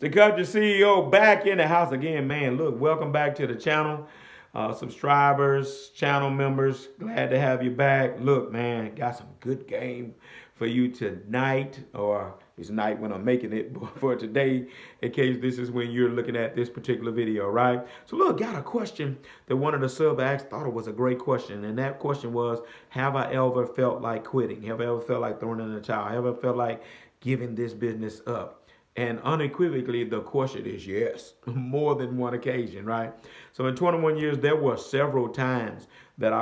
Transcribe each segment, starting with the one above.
The Country CEO back in the house again, man. Look, welcome back to the channel. Subscribers, channel members, glad to have you back. Look, man, got some good game for you tonight, or it's night when I'm making it, but for today, in case this is when you're looking at this particular video, right? So look, got a question that one of the sub asked, thought it was a great question, and that question was, have I ever felt like quitting? Have I ever felt like throwing in the towel? Have I ever felt like giving this business up? And unequivocally, the question is yes, more than one occasion, right? So in 21 years, there were several times that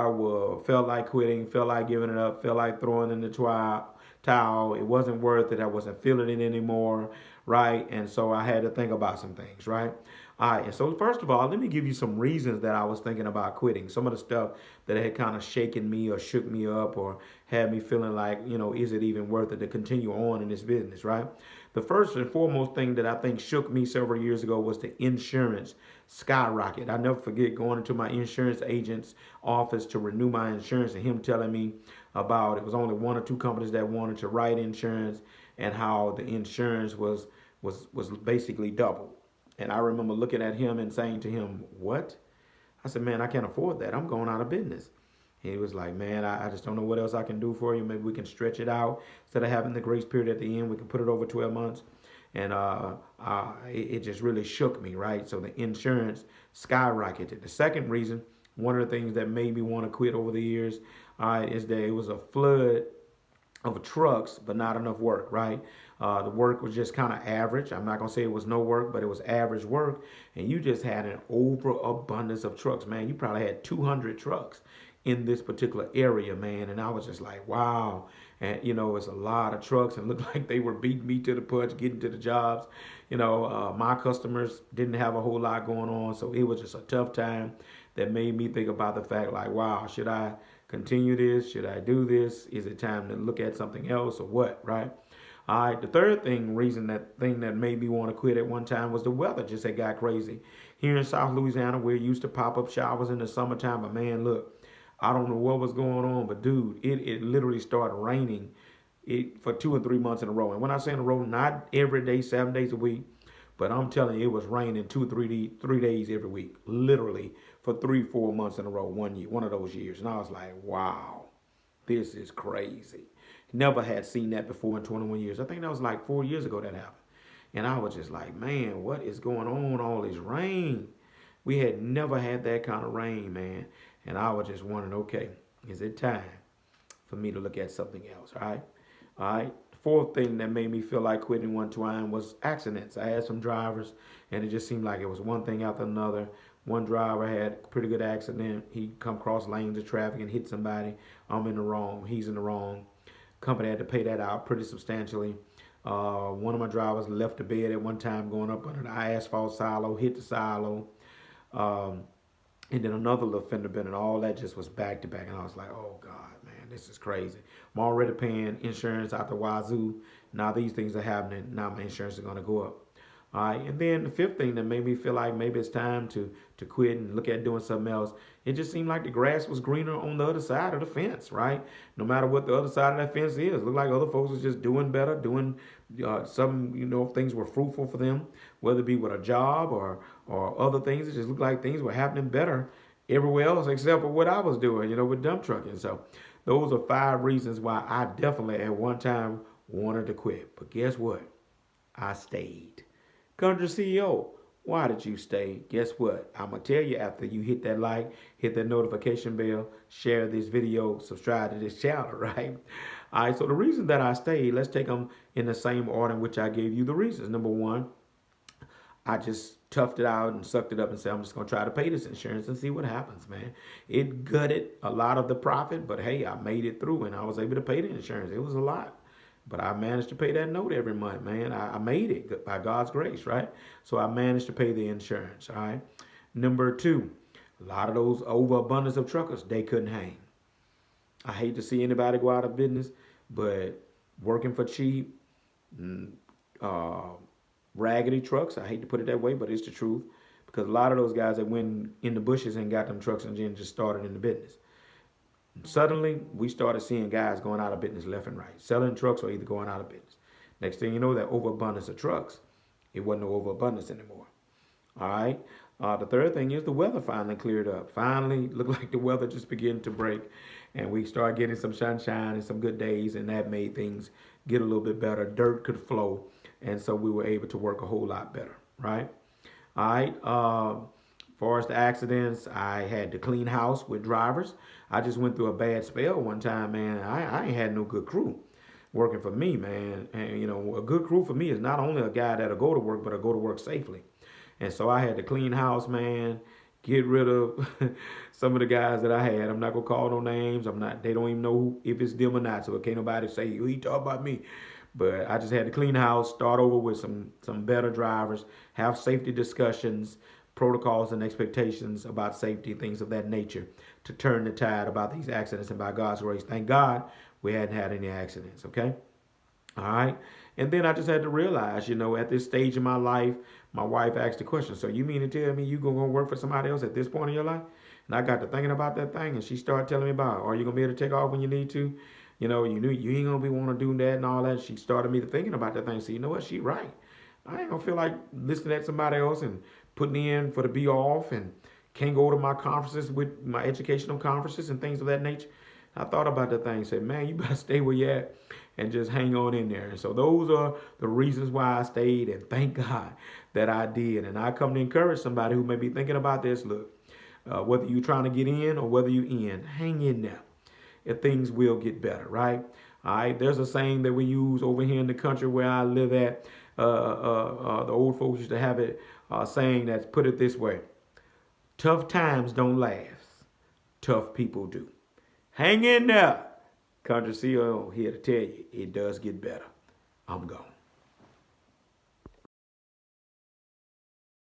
felt like quitting, felt like giving it up, felt like throwing in the towel. It wasn't worth it. I wasn't feeling it anymore, right? And so I had to think about some things, right? All right, and so first of all, let me give you some reasons that I was thinking about quitting. Some of the stuff that had kind of shaken me or shook me up or had me feeling like, is it even worth it to continue on in this business, right? The first and foremost thing that I think shook me several years ago was the insurance skyrocket. I never forget going into my insurance agent's office to renew my insurance and him telling me about it was only one or two companies that wanted to write insurance and how the insurance was basically double. And I remember looking at him and saying to him, "What?" I said, "Man, I can't afford that. I'm going out of business." He was like, "Man, I just don't know what else I can do for you. Maybe we can stretch it out. Instead of having the grace period at the end, we can put it over 12 months." And it just really shook me, right? So the insurance skyrocketed. The second reason, one of the things that made me want to quit over the years, is that it was a flood of trucks, but not enough work, right? The work was just kind of average. I'm not gonna say it was no work, but it was average work, and you just had an overabundance of trucks, man. You probably had 200 trucks in this particular area, man, and I was just like, wow. And it's a lot of trucks, and looked like they were beating me to the punch, getting to the jobs. My customers didn't have a whole lot going on, so it was just a tough time. That made me think about the fact, like, wow, should I continue this? Should I do this? Is it time to look at something else or what, right? All right, the third thing that made me want to quit at one time was the weather just had got crazy. Here in South Louisiana, we're used to pop-up showers in the summertime, but man, look, I don't know what was going on, but dude, it literally started raining for 2 or 3 months in a row. And when I say in a row, not every day, 7 days a week, but I'm telling you, it was raining 2 or 3 days every week, literally for 3, 4 months in a row, one of those years. And I was like, wow, this is crazy. Never had seen that before in 21 years. I think that was like 4 years ago that happened. And I was just like, man, what is going on? All this rain. We had never had that kind of rain, man. And I was just wondering, okay, is it time for me to look at something else? All right. All right. Fourth thing that made me feel like quitting one time was accidents. I had some drivers, and it just seemed like it was one thing after another. One driver had a pretty good accident. He come across lanes of traffic and hit somebody. I'm in the wrong. He's in the wrong. Company had to pay that out pretty substantially. One of my drivers left the bed at one time going up under the asphalt silo, hit the silo. Um, and then another little fender bender, and all that just was back to back. And I was like, oh God, man, this is crazy. I'm already paying insurance out the wazoo. Now these things are happening. Now my insurance is going to go up. All right. And then the fifth thing that made me feel like maybe it's time to quit and look at doing something else, it just seemed like the grass was greener on the other side of the fence, right? No matter what the other side of that fence is, it looked like other folks was just doing better, doing some, things were fruitful for them, whether it be with a job or other things. It just looked like things were happening better everywhere else except for what I was doing, with dump trucking. So those are 5 reasons why I definitely at one time wanted to quit. But guess what? I stayed. Country CEO, why did you stay? Guess what? I'm going to tell you after you hit that like, hit that notification bell, share this video, subscribe to this channel, right? All right, so the reason that I stayed, let's take them in the same order in which I gave you the reasons. Number one, I just toughed it out and sucked it up and said, I'm just going to try to pay this insurance and see what happens, man. It gutted a lot of the profit, but hey, I made it through and I was able to pay the insurance. It was a lot. But I managed to pay that note every month, man. I made it by God's grace, right? So I managed to pay the insurance, all right? Number two, a lot of those overabundance of truckers, they couldn't hang. I hate to see anybody go out of business, but working for cheap, mm, uh, raggedy trucks, I hate to put it that way, but it's the truth. Because a lot of those guys that went in the bushes and got them trucks and then just started in the business. Suddenly, we started seeing guys going out of business left and right, selling trucks or either going out of business. Next thing you know, that overabundance of trucks, It wasn't no overabundance anymore. All right. The third thing is the weather finally cleared up. Finally, looked like the weather just began to break, and we started getting some sunshine and some good days, and that made things get a little bit better. Dirt could flow, and so we were able to work a whole lot better. Right. All right. Far as the accidents, I had to clean house with drivers. I just went through a bad spell one time, man. I ain't had no good crew working for me, man. And you know, a good crew for me is not only a guy that'll go to work, but a go to work safely. And so I had to clean house, man, get rid of some of the guys that I had. I'm not gonna call no names. I'm not. They don't even know if it's them or not. So can't nobody say he talk about me. But I just had to clean house, start over with some better drivers, have safety discussions, protocols and expectations about safety, things of that nature, to turn the tide about these accidents. And by God's grace, thank God we hadn't had any accidents. Okay. All right. And then I just had to realize, you know, at this stage in my life, my wife asked the question, so you mean to tell me you going to work for somebody else at this point in your life? And I got to thinking about that thing, and she started telling me about, are you going to be able to take off when you need to? You know, you knew you ain't going to be want to do that and all that. She started me to thinking about that thing. So you know what? She right. I ain't going to feel like listening at somebody else and putting in for the be off and can't go to my conferences with my educational conferences and things of that nature. I thought about that thing and said, man, you better stay where you're at and just hang on in there. And so those are the reasons why I stayed, and thank God that I did. And I come to encourage somebody who may be thinking about this. Look, whether you're trying to get in or whether you in, hang in there. If things will get better, right? All right. There's a saying that we use over here in the country where I live at. The old folks used to have it saying that's put it this way: tough times don't last, tough people do. Hang in there. Country CEO here to tell you it does get better. I'm gone.